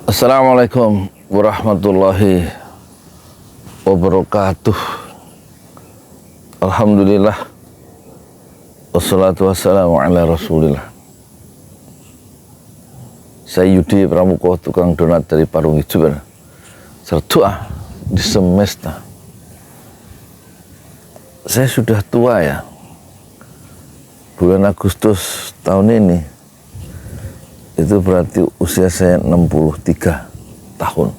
Assalamualaikum warahmatullahi wabarakatuh. Alhamdulillah, wassalatu wassalamu ala rasulillah. Saya Yudi Pramuko, tukang donat dari Parung Hijuber, sertua di semesta. Saya sudah tua ya. Bulan Agustus tahun ini itu berarti usia saya 63 tahun.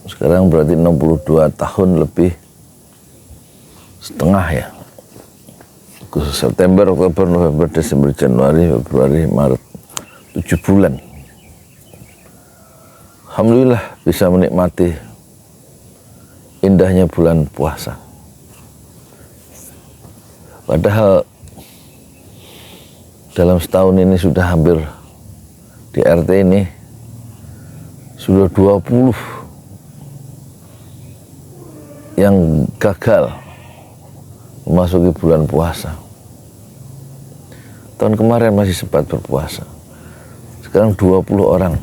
Sekarang berarti 62 tahun lebih setengah ya. September, Oktober, November, Desember, Januari, Februari, Maret, 7 bulan. Alhamdulillah bisa menikmati indahnya bulan puasa. Padahal dalam setahun ini sudah hampir di RT ini sudah 20 yang gagal memasuki bulan puasa. Tahun kemarin masih sempat berpuasa. Sekarang 20 orang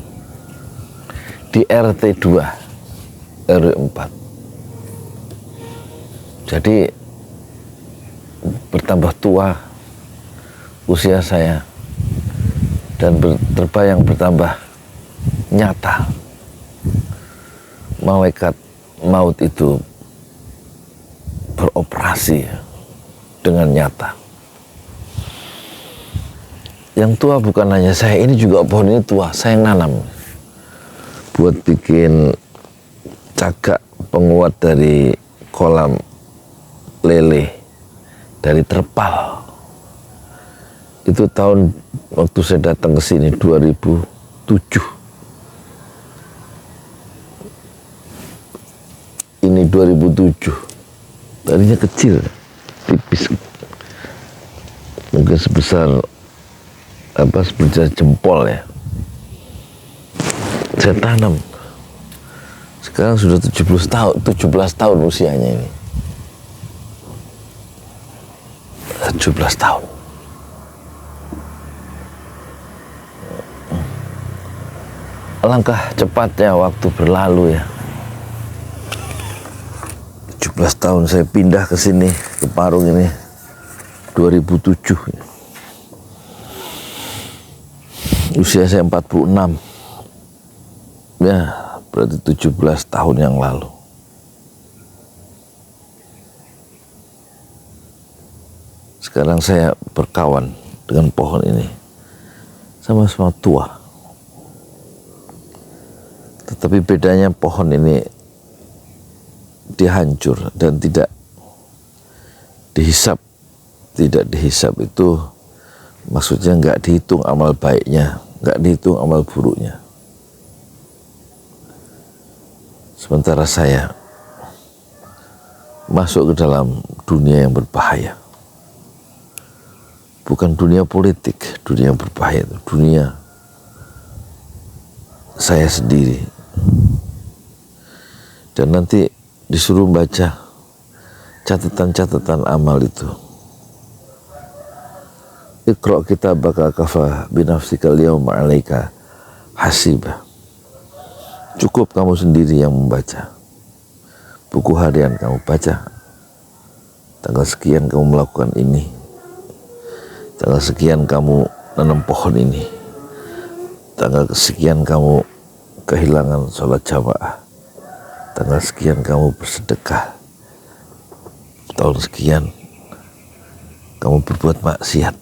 di RT 2, RW 4. Jadi bertambah tua usia saya dan terbayang bertambah nyata. Malaikat maut itu beroperasi dengan nyata. Yang tua bukan hanya saya, ini juga pohon ini tua, saya yang nanam. Buat bikin cagak penguat dari kolam lele, dari terpal. Itu tahun waktu saya datang ke sini 2007. Ini 2007. Tadinya kecil, tipis. Mungkin sebesar jempol ya. Saya tanam. Sekarang sudah 17 tahun usianya ini. 17 tahun. Alangkah cepatnya waktu berlalu ya. 17 tahun saya pindah ke sini, ke Parung ini 2007. Usia saya 46. Ya, berarti 17 tahun yang lalu. Sekarang saya berkawan dengan pohon ini. Sama-sama tua. Tetapi bedanya pohon ini dihancur dan tidak dihisap. Tidak dihisap itu maksudnya nggak dihitung amal baiknya, nggak dihitung amal buruknya. Sementara saya masuk ke dalam dunia yang berbahaya. Bukan dunia politik, dunia yang berbahaya itu dunia saya sendiri. Dan nanti disuruh baca catatan-catatan amal itu. Iqra' kitabaka kafa binafsikal yawma 'alaika hasiba. Cukup kamu sendiri yang membaca. Buku harian kamu baca. Tanggal sekian kamu melakukan ini. Tanggal sekian kamu nanam pohon ini. Tanggal sekian kamu kehilangan sholat jamaah. Tanggal sekian kamu bersedekah. Tahun sekian kamu berbuat maksiat.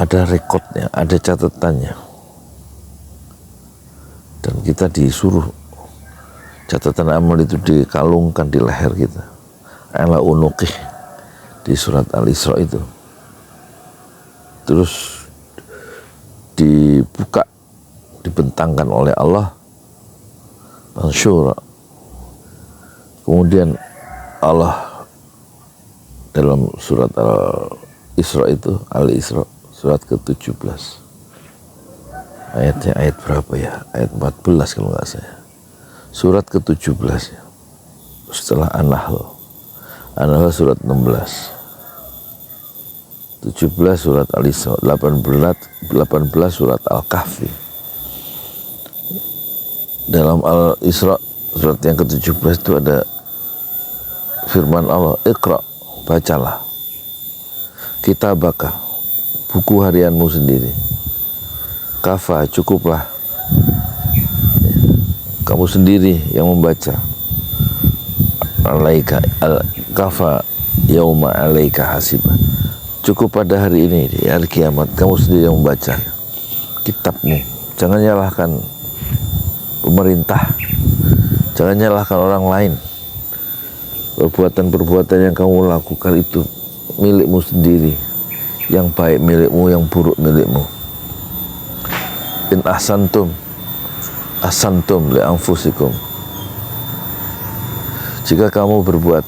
Ada rekodnya, ada catatannya. Dan kita disuruh catatan amal itu dikalungkan di leher kita. Ala unuqih di surat Al-Isra itu. Terus dibuka, dibentangkan oleh Allah. Mansyura. Kemudian Allah dalam surat Al-Isra itu, Al-Isra surat ke-17. Ayatnya ayat berapa ya? Ayat 14 kalau nggak saya. Surat ke-17 ya. Setelah An-Nahl. An-Nahl surat 16. 17 surat Al-Isra, 18 surat Al-Kahfi. Dalam Al-Isra surat yang ke-17 itu ada firman Allah, Iqra, bacalah, kitabaka, buku harianmu sendiri, kafa, cukuplah, kamu sendiri yang membaca, alaika, kafa yauma alaika hasibah, cukup pada hari ini, di hari kiamat, kamu sendiri yang membaca kitabmu. Jangan nyalahkan pemerintah, jangan nyalahkan orang lain. Perbuatan-perbuatan yang kamu lakukan itu milikmu sendiri, yang baik milikmu, yang buruk milikmu. In ahsantum ahsantum li anfusikum, jika kamu berbuat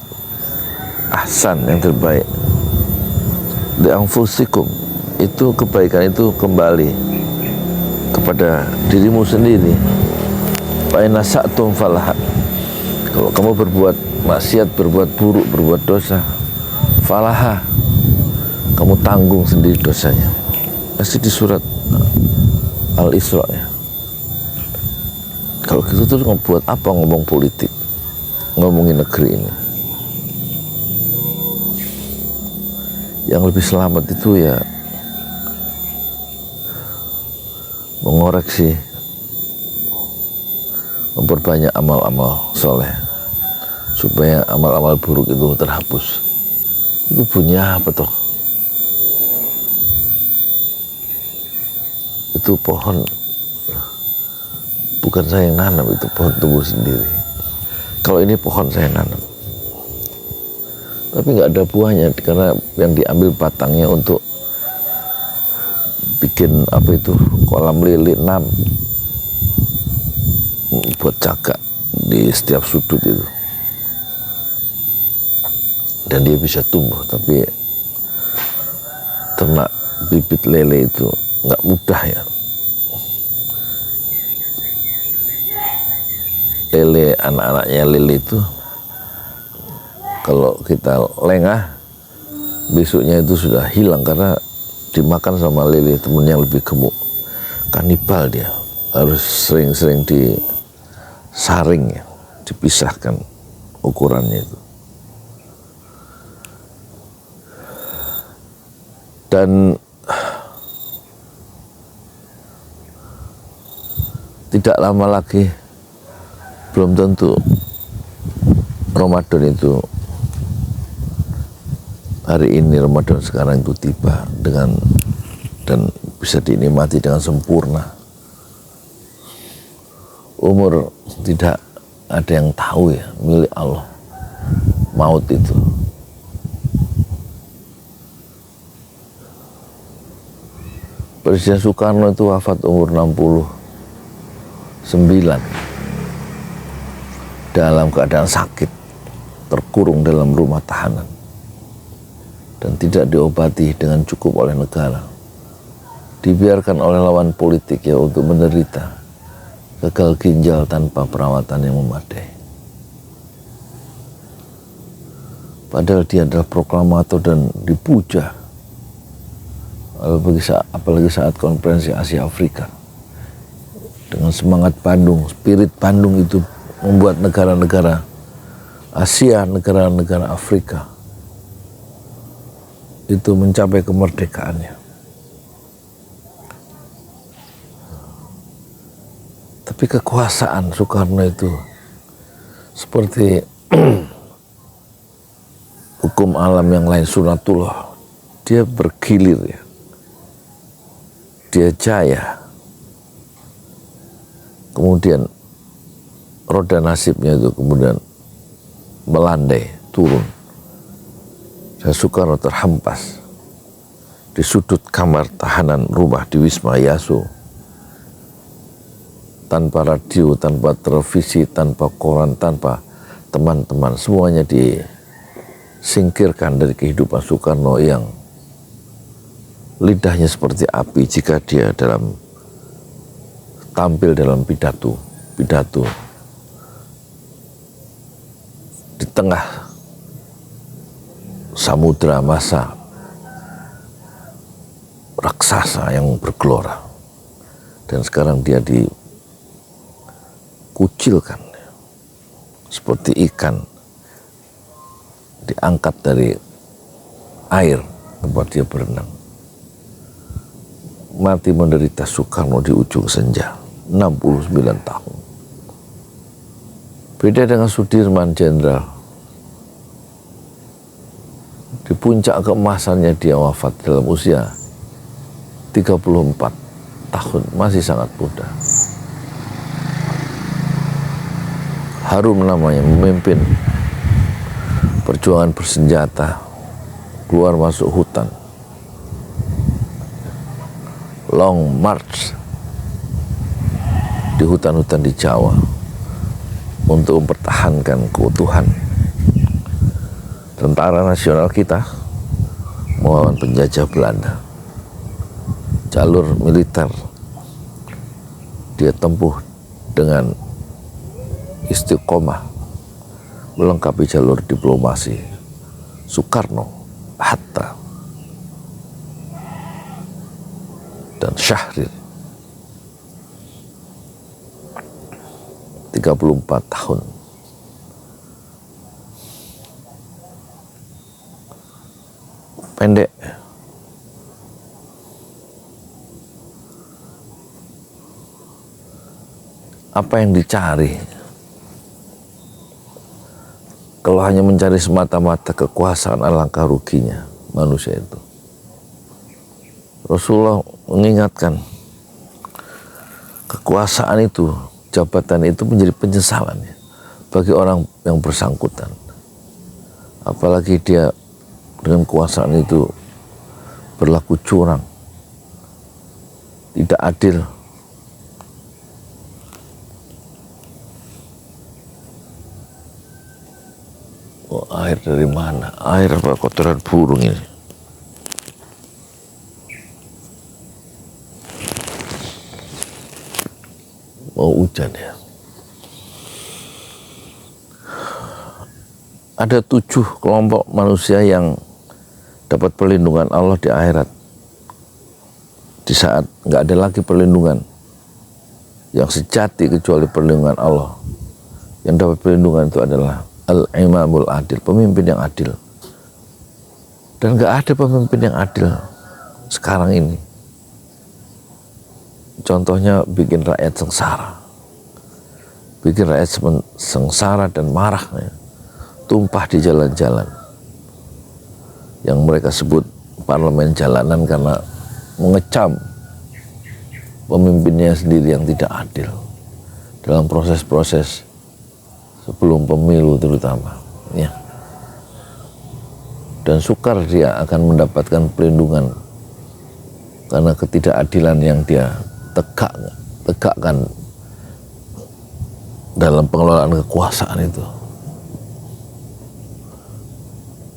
ahsan, yang terbaik, li anfusikum, itu kebaikan itu kembali kepada dirimu sendiri. Fa in asa'tum falaha, kalau kamu berbuat maksiat, berbuat buruk, berbuat dosa, falaha, kamu tanggung sendiri dosanya. Masih di surat Al-Isra ya. Kalau gitu terus buat apa ngomong politik, ngomongin negeri ini? Yang lebih selamat itu ya mengoreksi, memperbanyak amal-amal soleh supaya amal-amal buruk itu terhapus. Itu punya apa toh? Itu pohon, bukan saya yang nanam, itu pohon tumbuh sendiri. Kalau ini pohon saya nanam, tapi nggak ada buahnya karena yang diambil batangnya untuk bikin apa itu, kolam lili 6 buat cagak di setiap sudut itu, dan dia bisa tumbuh. Tapi ternak bibit lele itu nggak mudah ya. Lele, anak-anaknya lele itu kalau kita lengah, besoknya itu sudah hilang karena dimakan sama lele temennya lebih gemuk. Kanibal dia, harus sering-sering disaring ya, dipisahkan ukurannya itu. Dan tidak lama lagi, belum tentu Ramadan itu, hari ini Ramadan sekarang itu tiba dengan dan bisa dinikmati dengan sempurna. Umur tidak ada yang tahu ya, milik Allah. Maut itu Presiden Soekarno itu wafat umur 69 dalam keadaan sakit, terkurung dalam rumah tahanan dan tidak diobati dengan cukup oleh negara, dibiarkan oleh lawan politik ya untuk menderita gagal ginjal tanpa perawatan yang memadai. Padahal dia adalah proklamator dan dipuja, apalagi saat konferensi Asia Afrika. Dengan semangat Bandung, spirit Bandung itu membuat negara-negara Asia, negara-negara Afrika itu mencapai kemerdekaannya. Tapi kekuasaan Soekarno itu seperti hukum alam yang lain, sunatullah, dia bergilir ya, dia jaya, kemudian roda nasibnya itu kemudian melandai, turun. Dan Soekarno terhempas di sudut kamar tahanan rumah di Wisma Yaso, tanpa radio, tanpa televisi, tanpa koran, tanpa teman-teman, semuanya disingkirkan dari kehidupan Soekarno yang lidahnya seperti api jika dia tampil dalam pidato di tengah samudra massa raksasa yang bergelora, dan sekarang dia dikucilkan seperti ikan diangkat dari air tempat dia berenang. Mati menderita Soekarno di ujung senja, 69 tahun. Beda dengan Sudirman Jenderal, di puncak keemasannya dia wafat dalam usia 34 tahun, masih sangat muda. Harum namanya memimpin perjuangan bersenjata, keluar masuk hutan, long march di hutan-hutan di Jawa untuk mempertahankan keutuhan tentara nasional kita melawan penjajah Belanda. Jalur militer dia tempuh dengan istiqomah, melengkapi jalur diplomasi Soekarno, Hatta, dan Syahrir. 34 tahun. Pendek. Apa yang dicari? Kalau hanya mencari semata-mata kekuasaan, alangkah ruginya manusia itu. Rasulullah mengingatkan, kekuasaan itu, jabatan itu menjadi penyesalan bagi orang yang bersangkutan. Apalagi dia dengan kekuasaan itu berlaku curang, tidak adil. Oh, air dari mana? Air apa kotoran burung ini? Mau hujan ya. Ada 7 kelompok manusia yang dapat perlindungan Allah di akhirat. Di saat nggak ada lagi perlindungan yang sejati kecuali perlindungan Allah. Yang dapat perlindungan itu adalah Al-Imamul Adil, pemimpin yang adil. Dan nggak ada pemimpin yang adil sekarang ini. Contohnya bikin rakyat sengsara. Bikin rakyat sengsara dan marah, tumpah di jalan-jalan. Yang mereka sebut parlemen jalanan karena mengecam pemimpinnya sendiri yang tidak adil dalam proses-proses sebelum pemilu terutama, ya. Dan sukar dia akan mendapatkan perlindungan karena ketidakadilan yang dia tegakkan dalam pengelolaan kekuasaan itu.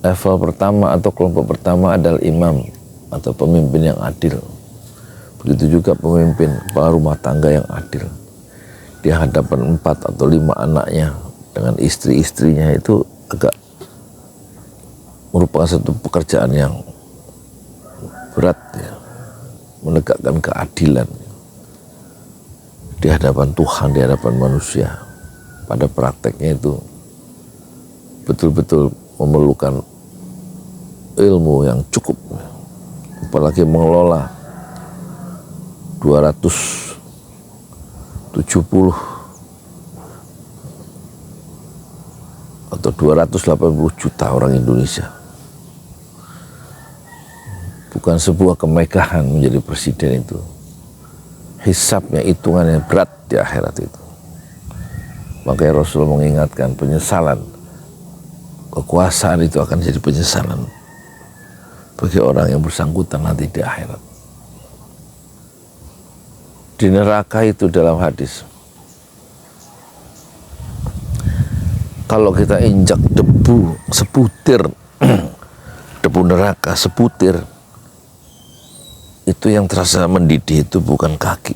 Level pertama atau kelompok pertama adalah imam atau pemimpin yang adil. Begitu juga pemimpin kepala rumah tangga yang adil. Di hadapan 4 atau 5 anaknya dengan istri-istrinya itu agak merupakan satu pekerjaan yang berat, ya. Menegakkan keadilan di hadapan Tuhan, di hadapan manusia. Pada prakteknya itu betul-betul memerlukan ilmu yang cukup, apalagi mengelola 270 atau 280 juta orang Indonesia. Bukan sebuah kemegahan menjadi presiden itu. Hisabnya, hitungannya berat di akhirat itu. Makanya Rasul mengingatkan penyesalan. Kekuasaan itu akan jadi penyesalan bagi orang yang bersangkutan nanti di akhirat. Di neraka itu dalam hadis, kalau kita injak debu sebutir, debu neraka sebutir, itu yang terasa mendidih itu bukan kaki,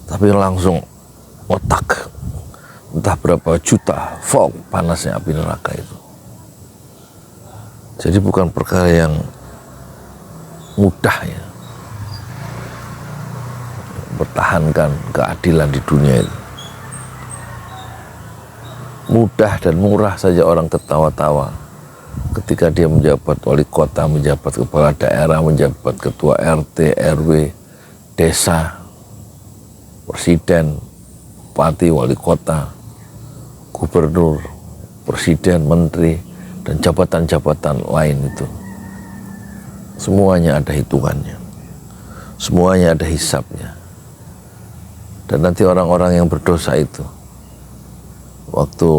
tapi langsung otak. Entah berapa juta volt panasnya api neraka itu. Jadi bukan perkara yang mudah, ya. mempertahankan keadilan di dunia ini. Mudah dan murah saja orang tertawa-tawa ketika dia menjabat wali kota, menjabat kepala daerah, menjabat ketua RT, RW, desa, presiden, bupati, wali kota, gubernur, presiden, menteri, dan jabatan-jabatan lain itu. Semuanya ada hitungannya, semuanya ada hisabnya. Dan nanti orang-orang yang berdosa itu, waktu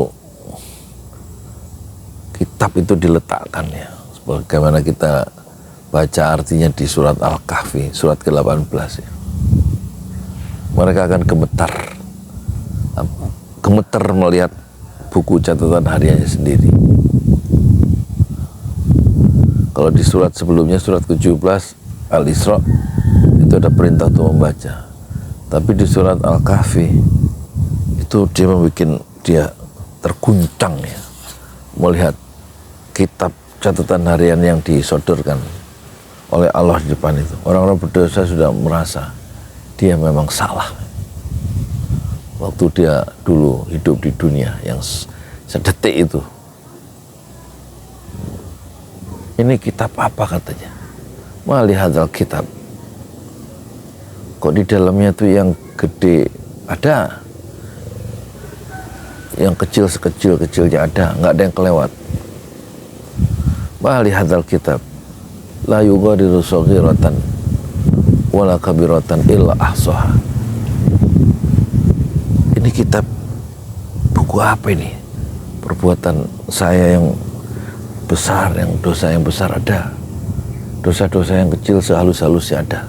kitab itu diletakkan ya, sebagaimana kita baca artinya di surat Al-Kahfi, surat ke-18 ya. Mereka akan gemeter melihat buku catatan hariannya sendiri. Kalau di surat sebelumnya, surat ke-17 Al-Isra, itu ada perintah untuk membaca. Tapi di surat Al-Kahfi itu dia membuat dia terguncang ya, melihat kitab catatan harian yang disodorkan oleh Allah di depan itu. Orang-orang berdosa sudah merasa dia memang salah waktu dia dulu hidup di dunia yang sedetik itu. Ini kitab apa katanya? Malihadzal kitab. Kok di dalamnya tuh yang gede ada, yang kecil sekecil-kecilnya ada, nggak ada yang kelewat. Malihadzal kitab la yughadiru shaghiratan wala kabiratan illa ahsaha. Ini kitab buku apa ini? Perbuatan saya yang besar, yang dosa yang besar ada, dosa-dosa yang kecil sehalus-halusnya ada,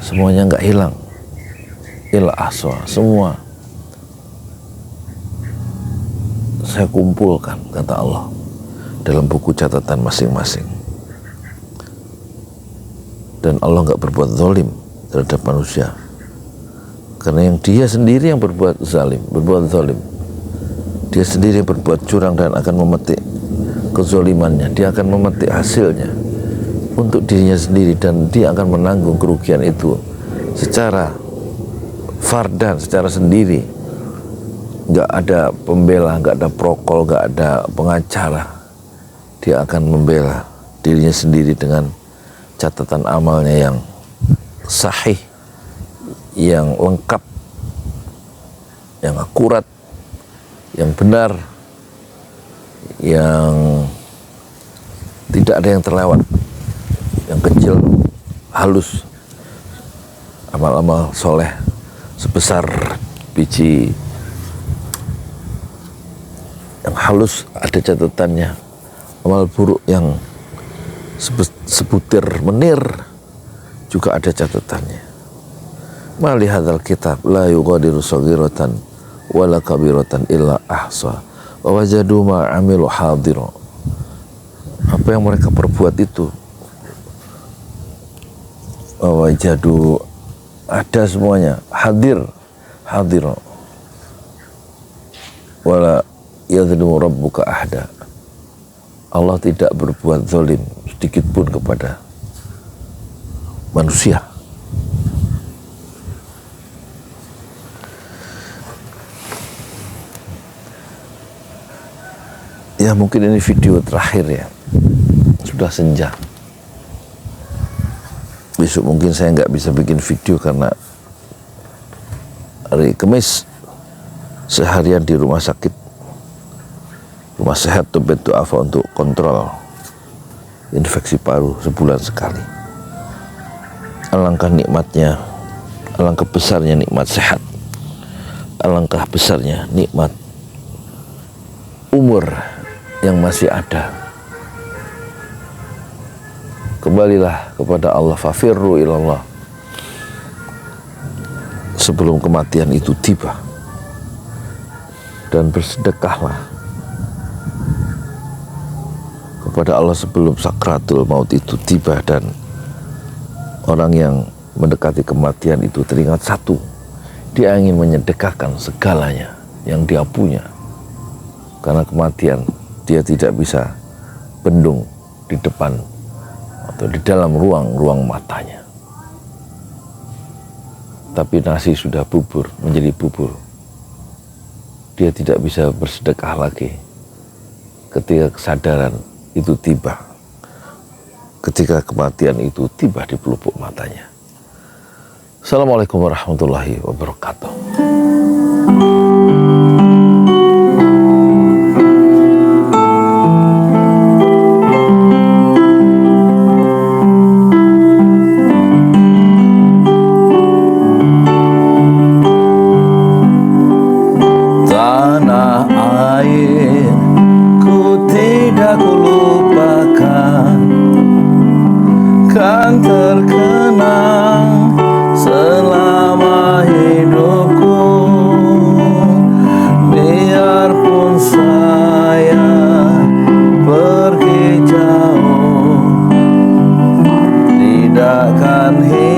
semuanya nggak hilang. Illa ahsaha, semua saya kumpulkan, kata Allah, dalam buku catatan masing-masing. Dan Allah nggak berbuat zalim terhadap manusia, karena yang dia sendiri yang berbuat zalim, berbuat zalim. Dia sendiri yang berbuat curang dan akan memetik kezalimannya. Dia akan memetik hasilnya untuk dirinya sendiri, dan dia akan menanggung kerugian itu secara fardan, secara sendiri. Nggak ada pembela, nggak ada prokol, nggak ada pengacara. Dia akan membela dirinya sendiri dengan catatan amalnya yang sahih, yang lengkap, yang akurat, yang benar, yang tidak ada yang terlewat, yang kecil, halus. Amal-amal soleh sebesar biji yang halus ada catatannya. Amal buruk yang sebutir menir juga ada catatannya. Malihadzal kitab la yughadiru shaghiratan wala kabiratan illa ahsa wa wajadu ma amilu hadira. Apa yang mereka perbuat itu, wajadu, ada semuanya, hadir, hadira. Wala yadhlimu rabbuka ahada. Allah tidak berbuat zalim sedikit pun kepada manusia. Ya mungkin ini video terakhir ya, sudah senja. Besok mungkin saya nggak bisa bikin video karena hari Kamis seharian di rumah sakit, rumah sehat Tobet Du'afa untuk kontrol infeksi paru sebulan sekali. Alangkah nikmatnya, alangkah besarnya nikmat sehat, alangkah besarnya nikmat umur yang masih ada. Kembalilah kepada Allah, fafirru ilallah, sebelum kematian itu tiba, dan bersedekahlah kepada Allah sebelum sakratul maut itu tiba. Dan orang yang mendekati kematian itu teringat satu, dia ingin menyedekahkan segalanya yang dia punya, karena kematian dia tidak bisa bendung di depan atau di dalam ruang matanya. tapi nasi sudah bubur, menjadi bubur. Dia tidak bisa bersedekah lagi. Ketika kesadaran itu tiba, ketika kematian itu tiba di pelupuk matanya. Assalamualaikum warahmatullahi wabarakatuh. Tanah air ku tidak lupakan, kan terkenang selama hidupku. Biarpun saya pergi jauh, tidak akan hilang